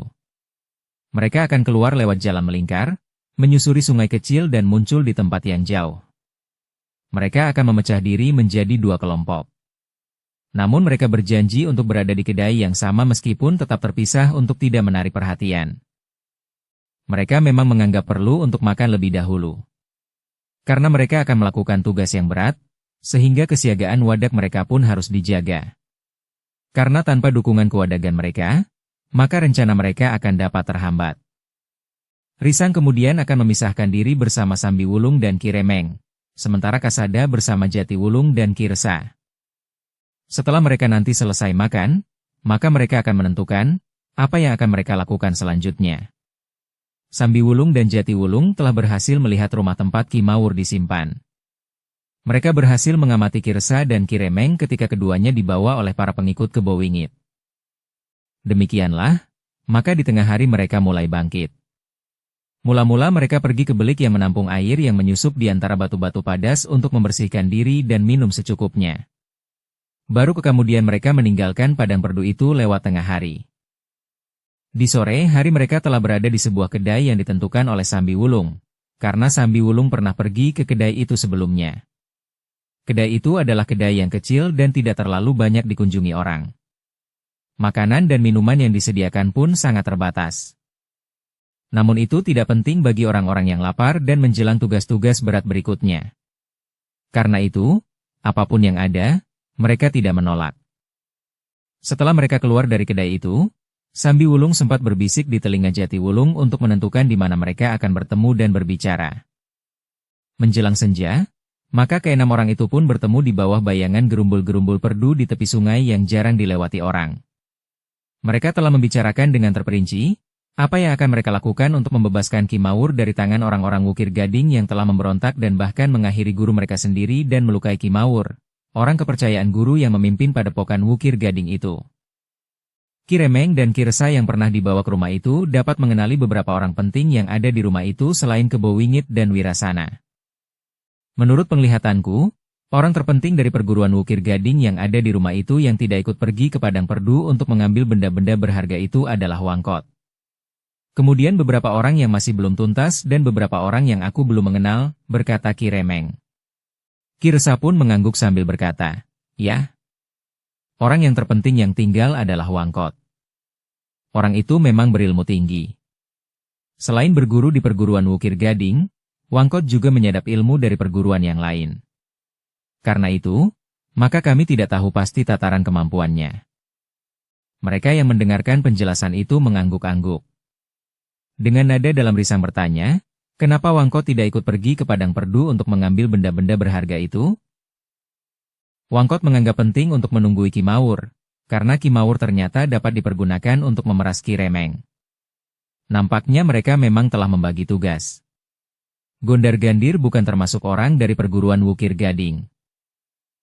Mereka akan keluar lewat jalan melingkar, menyusuri sungai kecil dan muncul di tempat yang jauh. Mereka akan memecah diri menjadi dua kelompok. Namun mereka berjanji untuk berada di kedai yang sama meskipun tetap terpisah untuk tidak menarik perhatian. Mereka memang menganggap perlu untuk makan lebih dahulu. Karena mereka akan melakukan tugas yang berat, sehingga kesiagaan wadak mereka pun harus dijaga. Karena tanpa dukungan kewadagan mereka, maka rencana mereka akan dapat terhambat. Risang kemudian akan memisahkan diri bersama Sambi Wulung dan Ki Remeng, sementara Kasada bersama Jati Wulung dan Ki Resa. Setelah mereka nanti selesai makan, maka mereka akan menentukan apa yang akan mereka lakukan selanjutnya. Sambi Wulung dan Jati Wulung telah berhasil melihat rumah tempat Ki Mawur disimpan. Mereka berhasil mengamati Ki Resa dan Ki Remeng ketika keduanya dibawa oleh para pengikut Kebo Wingit. Demikianlah, maka di tengah hari mereka mulai bangkit. Mula-mula mereka pergi ke belik yang menampung air yang menyusup di antara batu-batu padas untuk membersihkan diri dan minum secukupnya. Baru kemudian mereka meninggalkan padang perdu itu lewat tengah hari. Di sore hari mereka telah berada di sebuah kedai yang ditentukan oleh Sambi Wulung, karena Sambi Wulung pernah pergi ke kedai itu sebelumnya. Kedai itu adalah kedai yang kecil dan tidak terlalu banyak dikunjungi orang. Makanan dan minuman yang disediakan pun sangat terbatas. Namun itu tidak penting bagi orang-orang yang lapar dan menjelang tugas-tugas berat berikutnya. Karena itu, apapun yang ada, mereka tidak menolak. Setelah mereka keluar dari kedai itu, Sambi Wulung sempat berbisik di telinga Jati Wulung untuk menentukan di mana mereka akan bertemu dan berbicara. Menjelang senja, maka keenam orang itu pun bertemu di bawah bayangan gerumbul-gerumbul perdu di tepi sungai yang jarang dilewati orang. Mereka telah membicarakan dengan terperinci, apa yang akan mereka lakukan untuk membebaskan Ki Mawur dari tangan orang-orang Wukir Gading yang telah memberontak dan bahkan mengakhiri guru mereka sendiri dan melukai Ki Mawur, orang kepercayaan guru yang memimpin padepokan Wukir Gading itu. Ki Remeng dan Ki Resa yang pernah dibawa ke rumah itu dapat mengenali beberapa orang penting yang ada di rumah itu selain Kebo Wingit dan Wirasana. Menurut penglihatanku, orang terpenting dari perguruan Wukir Gading yang ada di rumah itu yang tidak ikut pergi ke padang perdu untuk mengambil benda-benda berharga itu adalah Wangkot. Kemudian beberapa orang yang masih belum tuntas dan beberapa orang yang aku belum mengenal, berkata Ki Remeng. Ki Resa pun mengangguk sambil berkata, ya. Orang yang terpenting yang tinggal adalah Wangkot. Orang itu memang berilmu tinggi. Selain berguru di perguruan Wukir Gading, Wangkot juga menyadap ilmu dari perguruan yang lain. Karena itu, maka kami tidak tahu pasti tataran kemampuannya. Mereka yang mendengarkan penjelasan itu mengangguk-angguk. Dengan nada dalam risang bertanya, kenapa Wangkot tidak ikut pergi ke padang perdu untuk mengambil benda-benda berharga itu? Wangkot menganggap penting untuk menunggui Ki Mawur, karena Ki Mawur ternyata dapat dipergunakan untuk memeras Ki Remeng. Nampaknya mereka memang telah membagi tugas. Gondar-Gandir bukan termasuk orang dari perguruan Wukir Gading.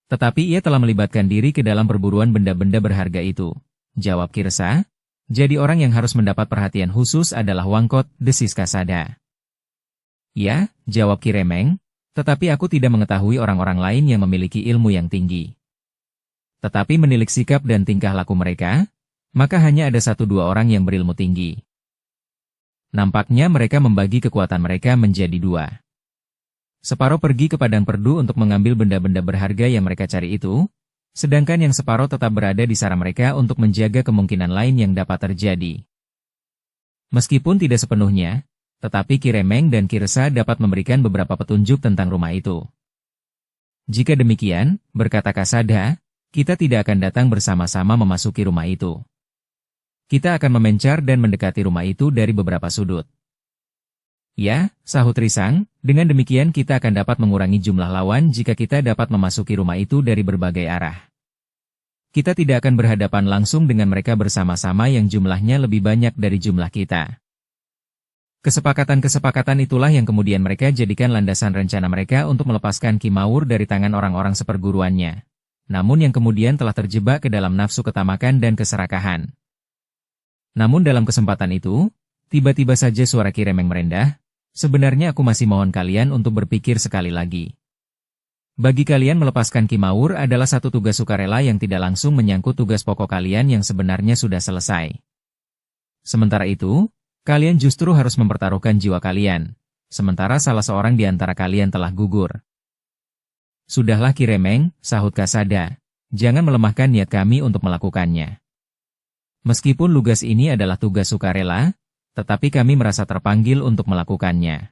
Tetapi ia telah melibatkan diri ke dalam perburuan benda-benda berharga itu. Jawab Ki Resa, jadi orang yang harus mendapat perhatian khusus adalah Wangkot, desis Kasada. Ya, jawab Ki Remeng, tetapi aku tidak mengetahui orang-orang lain yang memiliki ilmu yang tinggi. Tetapi menilik sikap dan tingkah laku mereka, maka hanya ada 1-2 orang yang berilmu tinggi. Nampaknya mereka membagi kekuatan mereka menjadi 2. Separuh pergi ke padang perdu untuk mengambil benda-benda berharga yang mereka cari itu, sedangkan yang separuh tetap berada di sarang mereka untuk menjaga kemungkinan lain yang dapat terjadi. Meskipun tidak sepenuhnya, tetapi Ki Remeng dan Ki Resa dapat memberikan beberapa petunjuk tentang rumah itu. Jika demikian, berkata Kasada, kita tidak akan datang bersama-sama memasuki rumah itu. Kita akan memencar dan mendekati rumah itu dari beberapa sudut. Ya, sahut Risang, dengan demikian kita akan dapat mengurangi jumlah lawan jika kita dapat memasuki rumah itu dari berbagai arah. Kita tidak akan berhadapan langsung dengan mereka bersama-sama yang jumlahnya lebih banyak dari jumlah kita. Kesepakatan-kesepakatan itulah yang kemudian mereka jadikan landasan rencana mereka untuk melepaskan Ki Mawur dari tangan orang-orang seperguruannya. Namun yang kemudian telah terjebak ke dalam nafsu ketamakan dan keserakahan. Namun dalam kesempatan itu, tiba-tiba saja suara Ki Remeng merendah, sebenarnya aku masih mohon kalian untuk berpikir sekali lagi. Bagi kalian melepaskan Ki Mawur adalah satu tugas sukarela yang tidak langsung menyangkut tugas pokok kalian yang sebenarnya sudah selesai. Sementara itu, kalian justru harus mempertaruhkan jiwa kalian, sementara salah seorang di antara kalian telah gugur. Sudahlah Ki Remeng, sahut Kasada, jangan melemahkan niat kami untuk melakukannya. Meskipun tugas ini adalah tugas sukarela, tetapi kami merasa terpanggil untuk melakukannya.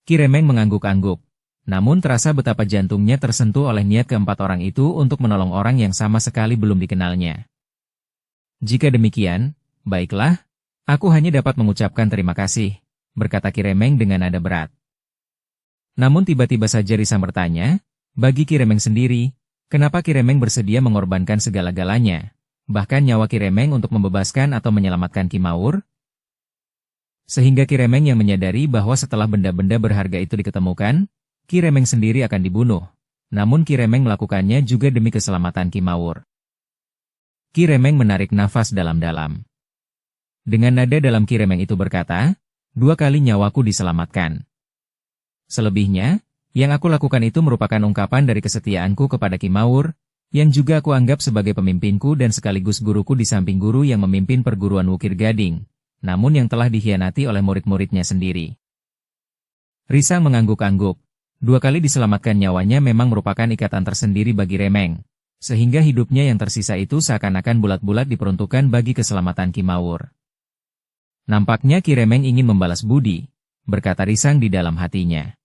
Ki Remeng mengangguk-angguk, namun terasa betapa jantungnya tersentuh oleh niat keempat orang itu untuk menolong orang yang sama sekali belum dikenalnya. Jika demikian, baiklah, aku hanya dapat mengucapkan terima kasih, berkata Kiremeng dengan nada berat. Namun tiba-tiba saja Risang bertanya, bagi Kiremeng sendiri, kenapa Kiremeng bersedia mengorbankan segala-galanya, bahkan nyawa Kiremeng untuk membebaskan atau menyelamatkan Kimaur? Sehingga Kiremeng yang menyadari bahwa setelah benda-benda berharga itu diketemukan, Kiremeng sendiri akan dibunuh. Namun Kiremeng melakukannya juga demi keselamatan Kimaur. Kiremeng menarik nafas dalam-dalam. Dengan nada dalam Kiremeng itu berkata, 2 kali nyawaku diselamatkan. Selebihnya, yang aku lakukan itu merupakan ungkapan dari kesetiaanku kepada Kimaur, yang juga aku anggap sebagai pemimpinku dan sekaligus guruku di samping guru yang memimpin perguruan Wukir Gading, namun yang telah dikhianati oleh murid-muridnya sendiri. Risang mengangguk-angguk. 2 kali diselamatkan nyawanya memang merupakan ikatan tersendiri bagi Remeng, sehingga hidupnya yang tersisa itu seakan-akan bulat-bulat diperuntukkan bagi keselamatan Kimaur. Nampaknya Ki Remeng ingin membalas budi, berkata Risang di dalam hatinya.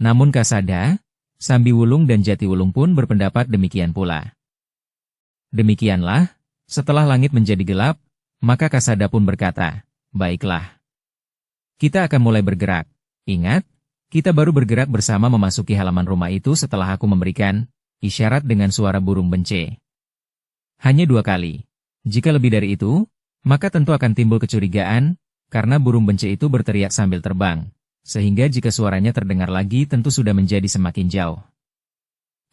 Namun Kasada, Sambi Wulung dan Jati Wulung pun berpendapat demikian pula. Demikianlah, setelah langit menjadi gelap, maka Kasada pun berkata, baiklah. Kita akan mulai bergerak. Ingat, kita baru bergerak bersama memasuki halaman rumah itu setelah aku memberikan isyarat dengan suara burung bence. Hanya 2 kali. Jika lebih dari itu, maka tentu akan timbul kecurigaan, karena burung bence itu berteriak sambil terbang. Sehingga jika suaranya terdengar lagi tentu sudah menjadi semakin jauh.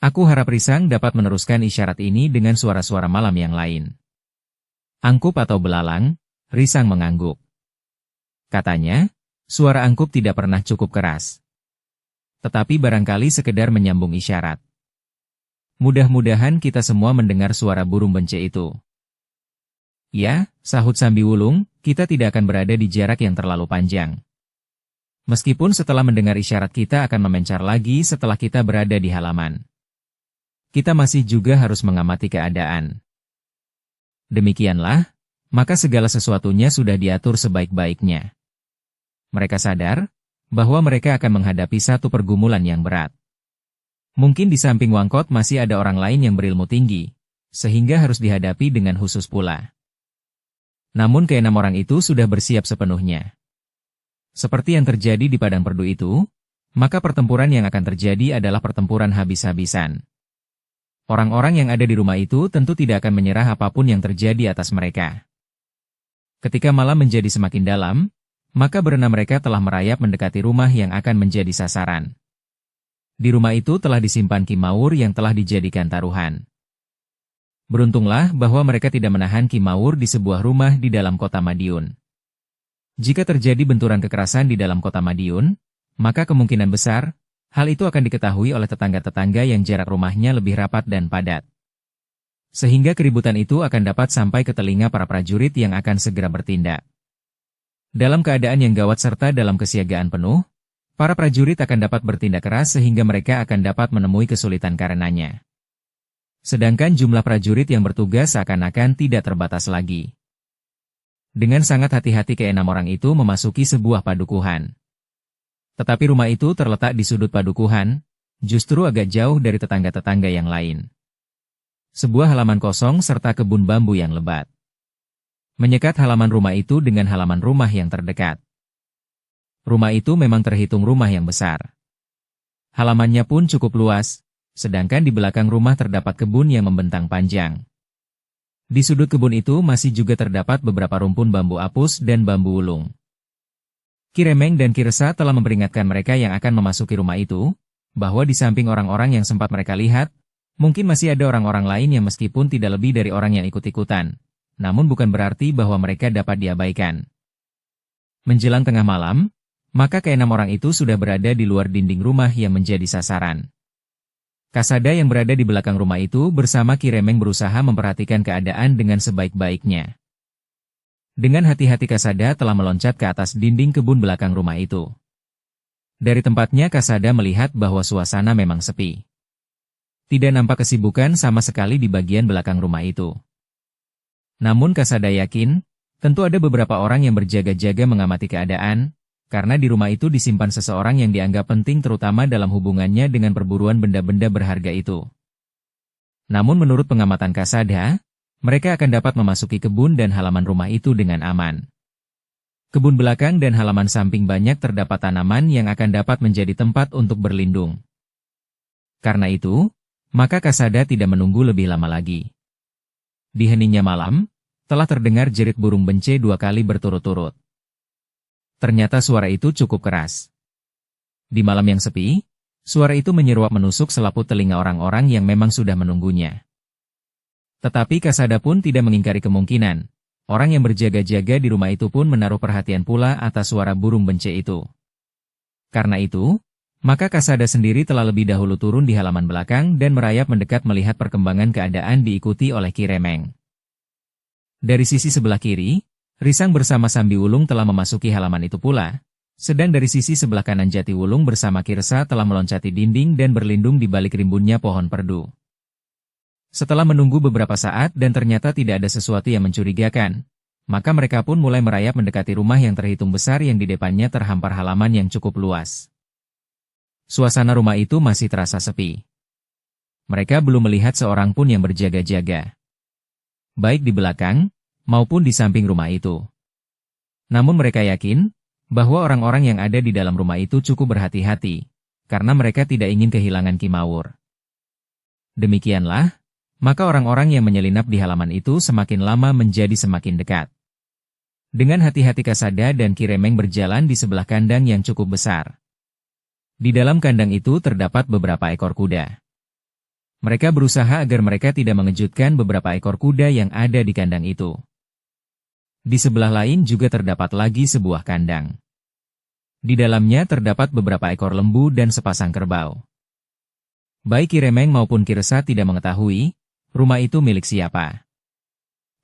Aku harap Risang dapat meneruskan isyarat ini dengan suara-suara malam yang lain. Angkup atau belalang, Risang mengangguk. Katanya, suara angkup tidak pernah cukup keras. Tetapi barangkali sekedar menyambung isyarat. Mudah-mudahan kita semua mendengar suara burung bence itu. Ya, sahut Sambi Wulung, kita tidak akan berada di jarak yang terlalu panjang. Meskipun setelah mendengar isyarat kita akan memencar lagi setelah kita berada di halaman. Kita masih juga harus mengamati keadaan. Demikianlah, maka segala sesuatunya sudah diatur sebaik-baiknya. Mereka sadar bahwa mereka akan menghadapi satu pergumulan yang berat. Mungkin di samping Wangkot masih ada orang lain yang berilmu tinggi, sehingga harus dihadapi dengan khusus pula. Namun keenam orang itu sudah bersiap sepenuhnya. Seperti yang terjadi di Padang Perdu itu, maka pertempuran yang akan terjadi adalah pertempuran habis-habisan. Orang-orang yang ada di rumah itu tentu tidak akan menyerah apapun yang terjadi atas mereka. Ketika malam menjadi semakin dalam, maka berenam mereka telah merayap mendekati rumah yang akan menjadi sasaran. Di rumah itu telah disimpan Kimaur yang telah dijadikan taruhan. Beruntunglah bahwa mereka tidak menahan Kimaur di sebuah rumah di dalam kota Madiun. Jika terjadi benturan kekerasan di dalam kota Madiun, maka kemungkinan besar, hal itu akan diketahui oleh tetangga-tetangga yang jarak rumahnya lebih rapat dan padat. Sehingga keributan itu akan dapat sampai ke telinga para prajurit yang akan segera bertindak. Dalam keadaan yang gawat serta dalam kesiagaan penuh, para prajurit akan dapat bertindak keras sehingga mereka akan dapat menemui kesulitan karenanya. Sedangkan jumlah prajurit yang bertugas seakan-akan tidak terbatas lagi. Dengan sangat hati-hati keenam orang itu memasuki sebuah padukuhan. Tetapi rumah itu terletak di sudut padukuhan, justru agak jauh dari tetangga-tetangga yang lain. Sebuah halaman kosong serta kebun bambu yang lebat menyekat halaman rumah itu dengan halaman rumah yang terdekat. Rumah itu memang terhitung rumah yang besar. Halamannya pun cukup luas, sedangkan di belakang rumah terdapat kebun yang membentang panjang. Di sudut kebun itu masih juga terdapat beberapa rumpun bambu apus dan bambu ulung. Ki Remeng dan Ki Resa telah memperingatkan mereka yang akan memasuki rumah itu, bahwa di samping orang-orang yang sempat mereka lihat, mungkin masih ada orang-orang lain yang meskipun tidak lebih dari orang yang ikut-ikutan, namun bukan berarti bahwa mereka dapat diabaikan. Menjelang tengah malam, maka keenam orang itu sudah berada di luar dinding rumah yang menjadi sasaran. Kasada yang berada di belakang rumah itu bersama Ki Remeng berusaha memperhatikan keadaan dengan sebaik-baiknya. Dengan hati-hati Kasada telah meloncat ke atas dinding kebun belakang rumah itu. Dari tempatnya Kasada melihat bahwa suasana memang sepi. Tidak nampak kesibukan sama sekali di bagian belakang rumah itu. Namun Kasada yakin, tentu ada beberapa orang yang berjaga-jaga mengamati keadaan, karena di rumah itu disimpan seseorang yang dianggap penting terutama dalam hubungannya dengan perburuan benda-benda berharga itu. Namun menurut pengamatan Kasada, mereka akan dapat memasuki kebun dan halaman rumah itu dengan aman. Kebun belakang dan halaman samping banyak terdapat tanaman yang akan dapat menjadi tempat untuk berlindung. Karena itu, maka Kasada tidak menunggu lebih lama lagi. Di heningnya malam, telah terdengar jerit burung bence 2 kali berturut-turut. Ternyata suara itu cukup keras. Di malam yang sepi, suara itu menyeruak menusuk selaput telinga orang-orang yang memang sudah menunggunya. Tetapi Kasada pun tidak mengingkari kemungkinan. Orang yang berjaga-jaga di rumah itu pun menaruh perhatian pula atas suara burung bence itu. Karena itu, maka Kasada sendiri telah lebih dahulu turun di halaman belakang dan merayap mendekat melihat perkembangan keadaan diikuti oleh Ki Remeng. Dari sisi sebelah kiri, Risang bersama Sambi Wulung telah memasuki halaman itu pula, sedang dari sisi sebelah kanan Jati Wulung bersama Ki Resa telah meloncati dinding dan berlindung di balik rimbunnya pohon perdu. Setelah menunggu beberapa saat dan ternyata tidak ada sesuatu yang mencurigakan, maka mereka pun mulai merayap mendekati rumah yang terhitung besar yang di depannya terhampar halaman yang cukup luas. Suasana rumah itu masih terasa sepi. Mereka belum melihat seorang pun yang berjaga-jaga, baik di belakang maupun di samping rumah itu. Namun mereka yakin bahwa orang-orang yang ada di dalam rumah itu cukup berhati-hati, karena mereka tidak ingin kehilangan Ki Mawur. Demikianlah, maka orang-orang yang menyelinap di halaman itu semakin lama menjadi semakin dekat. Dengan hati-hati Kasada dan Ki Remeng berjalan di sebelah kandang yang cukup besar. Di dalam kandang itu terdapat beberapa ekor kuda. Mereka berusaha agar mereka tidak mengejutkan beberapa ekor kuda yang ada di kandang itu. Di sebelah lain juga terdapat lagi sebuah kandang. Di dalamnya terdapat beberapa ekor lembu dan sepasang kerbau. Baik Ki Remeng maupun Ki Resa tidak mengetahui rumah itu milik siapa.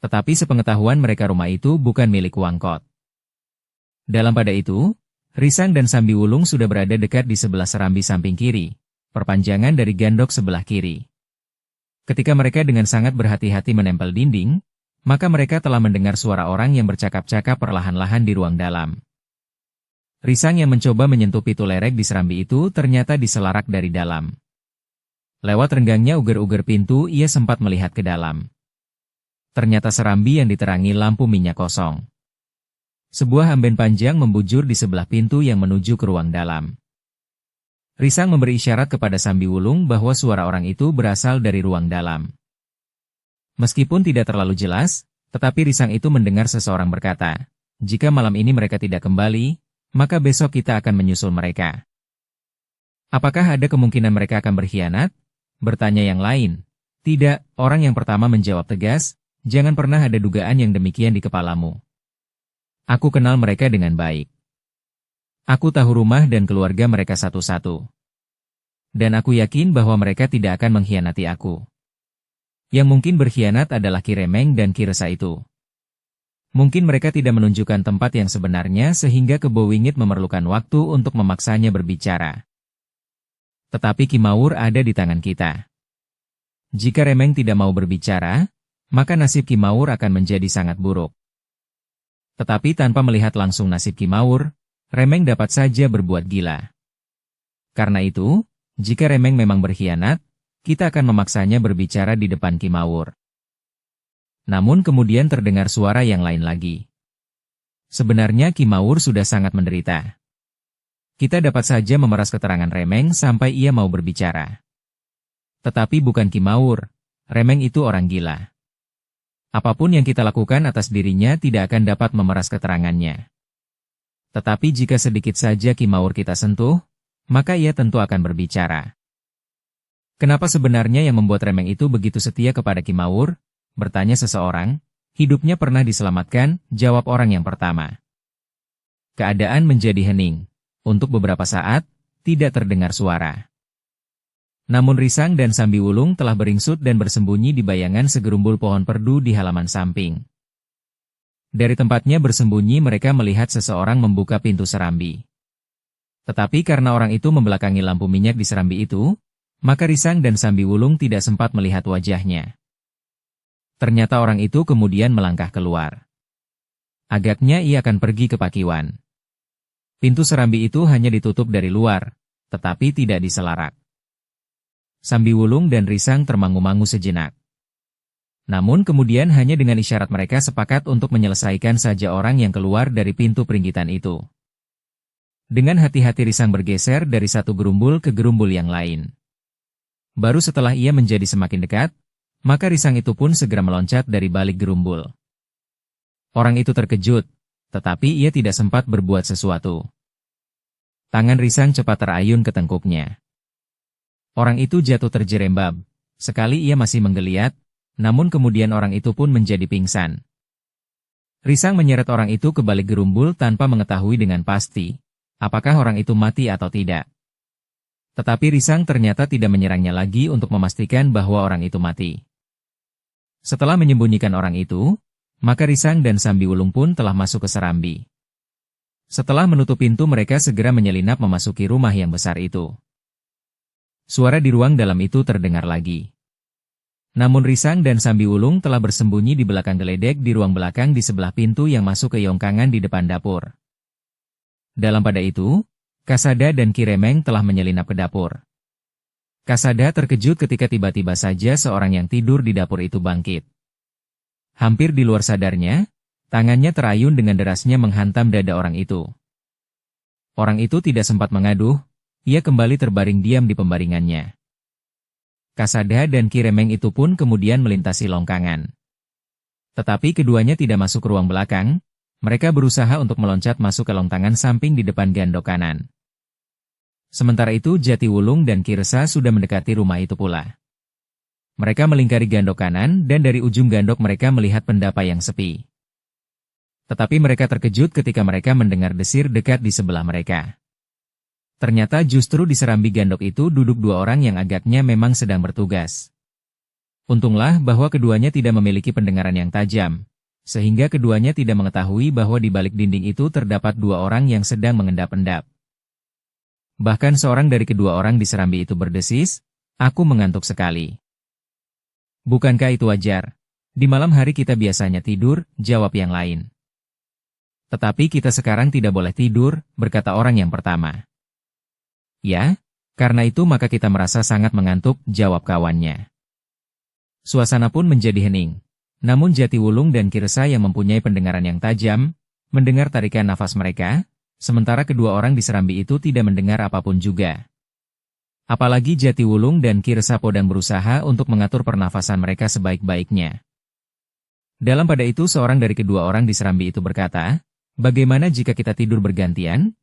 Tetapi sepengetahuan mereka rumah itu bukan milik Wangkot. Dalam pada itu, Risang dan Sambi Wulung sudah berada dekat di sebelah serambi samping kiri, perpanjangan dari gandok sebelah kiri. Ketika mereka dengan sangat berhati-hati menempel dinding, maka mereka telah mendengar suara orang yang bercakap-cakap perlahan-lahan di ruang dalam. Risang yang mencoba menyentuh pintu lerek di serambi itu ternyata diselarak dari dalam. Lewat renggangnya uger-uger pintu ia sempat melihat ke dalam. Ternyata serambi yang diterangi lampu minyak kosong. Sebuah amben panjang membujur di sebelah pintu yang menuju ke ruang dalam. Risang memberi isyarat kepada Sambi Wulung bahwa suara orang itu berasal dari ruang dalam. Meskipun tidak terlalu jelas, tetapi Risang itu mendengar seseorang berkata, "Jika malam ini mereka tidak kembali, maka besok kita akan menyusul mereka." Apakah ada kemungkinan mereka akan berkhianat? Bertanya yang lain. Tidak, orang yang pertama menjawab tegas, jangan pernah ada dugaan yang demikian di kepalamu. Aku kenal mereka dengan baik. Aku tahu rumah dan keluarga mereka satu-satu. Dan aku yakin bahwa mereka tidak akan mengkhianati aku. Yang mungkin berkhianat adalah Ki Remeng dan Ki Resa itu. Mungkin mereka tidak menunjukkan tempat yang sebenarnya sehingga Kebo Wingit memerlukan waktu untuk memaksanya berbicara. Tetapi Ki Mawur ada di tangan kita. Jika Remeng tidak mau berbicara, maka nasib Ki Mawur akan menjadi sangat buruk. Tetapi tanpa melihat langsung nasib Ki Mawur, Remeng dapat saja berbuat gila. Karena itu, jika Remeng memang berkhianat, kita akan memaksanya berbicara di depan Ki Mawur. Namun kemudian terdengar suara yang lain lagi. Sebenarnya Ki Mawur sudah sangat menderita. Kita dapat saja memeras keterangan Remeng sampai ia mau berbicara. Tetapi bukan Ki Mawur, Remeng itu orang gila. Apapun yang kita lakukan atas dirinya tidak akan dapat memeras keterangannya. Tetapi jika sedikit saja Ki Mawur kita sentuh, maka ia tentu akan berbicara. Kenapa sebenarnya yang membuat Remeng itu begitu setia kepada Ki Mawur? Bertanya seseorang. Hidupnya pernah diselamatkan, jawab orang yang pertama. Keadaan menjadi hening. Untuk beberapa saat, tidak terdengar suara. Namun Risang dan Sambi Wulung telah beringsut dan bersembunyi di bayangan segerumbul pohon perdu di halaman samping. Dari tempatnya bersembunyi mereka melihat seseorang membuka pintu serambi. Tetapi karena orang itu membelakangi lampu minyak di serambi itu, maka Risang dan Sambi Wulung tidak sempat melihat wajahnya. Ternyata orang itu kemudian melangkah keluar. Agaknya ia akan pergi ke Pakiwan. Pintu serambi itu hanya ditutup dari luar, tetapi tidak diselarak. Sambi Wulung dan Risang termangu-mangu sejenak. Namun kemudian hanya dengan isyarat mereka sepakat untuk menyelesaikan saja orang yang keluar dari pintu peringgitan itu. Dengan hati-hati Risang bergeser dari satu gerumbul ke gerumbul yang lain. Baru setelah ia menjadi semakin dekat, maka Risang itu pun segera meloncat dari balik gerumbul. Orang itu terkejut, tetapi ia tidak sempat berbuat sesuatu. Tangan Risang cepat terayun ke tengkuknya. Orang itu jatuh terjerembab. Sekali ia masih menggeliat, namun kemudian orang itu pun menjadi pingsan. Risang menyeret orang itu ke balik gerumbul tanpa mengetahui dengan pasti, apakah orang itu mati atau tidak. Tetapi Risang ternyata tidak menyerangnya lagi untuk memastikan bahwa orang itu mati. Setelah menyembunyikan orang itu, maka Risang dan Sambi Wulung pun telah masuk ke serambi. Setelah menutup pintu mereka segera menyelinap memasuki rumah yang besar itu. Suara di ruang dalam itu terdengar lagi. Namun Risang dan Sambi Wulung telah bersembunyi di belakang geledek di ruang belakang di sebelah pintu yang masuk ke yongkangan di depan dapur. Dalam pada itu, Kasada dan Kiremeng telah menyelinap ke dapur. Kasada terkejut ketika tiba-tiba saja seorang yang tidur di dapur itu bangkit. Hampir di luar sadarnya, tangannya terayun dengan derasnya menghantam dada orang itu. Orang itu tidak sempat mengaduh, ia kembali terbaring diam di pembaringannya. Kasada dan Kiremeng itu pun kemudian melintasi longkangan. Tetapi keduanya tidak masuk ke ruang belakang, mereka berusaha untuk meloncat masuk ke longkangan samping di depan gandok kanan. Sementara itu Jatiwulung dan Kiresa sudah mendekati rumah itu pula. Mereka melingkari gandok kanan dan dari ujung gandok mereka melihat pendapa yang sepi. Tetapi mereka terkejut ketika mereka mendengar desir dekat di sebelah mereka. Ternyata justru di serambi gandok itu duduk dua orang yang agaknya memang sedang bertugas. Untunglah bahwa keduanya tidak memiliki pendengaran yang tajam, sehingga keduanya tidak mengetahui bahwa di balik dinding itu terdapat dua orang yang sedang mengendap-endap. Bahkan seorang dari kedua orang di serambi itu berdesis, "Aku mengantuk sekali." "Bukankah itu wajar? Di malam hari kita biasanya tidur," jawab yang lain. "Tetapi kita sekarang tidak boleh tidur," berkata orang yang pertama. "Ya, karena itu maka kita merasa sangat mengantuk," jawab kawannya. Suasana pun menjadi hening. Namun Jatiwulung dan Kiresa yang mempunyai pendengaran yang tajam, mendengar tarikan nafas mereka, sementara kedua orang di serambi itu tidak mendengar apapun juga. Apalagi Jatiwulung dan Kiresa sedang berusaha untuk mengatur pernafasan mereka sebaik-baiknya. Dalam pada itu seorang dari kedua orang di serambi itu berkata, "Bagaimana jika kita tidur bergantian?"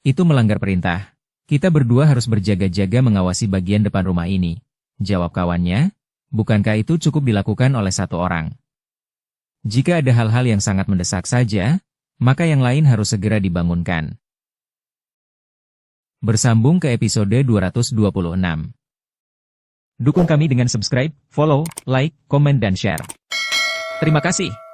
"Itu melanggar perintah. Kita berdua harus berjaga-jaga mengawasi bagian depan rumah ini," jawab kawannya. "Bukankah itu cukup dilakukan oleh satu orang? Jika ada hal-hal yang sangat mendesak saja, maka yang lain harus segera dibangunkan." Bersambung ke episode 226. Dukung kami dengan subscribe, follow, like, komen dan share. Terima kasih.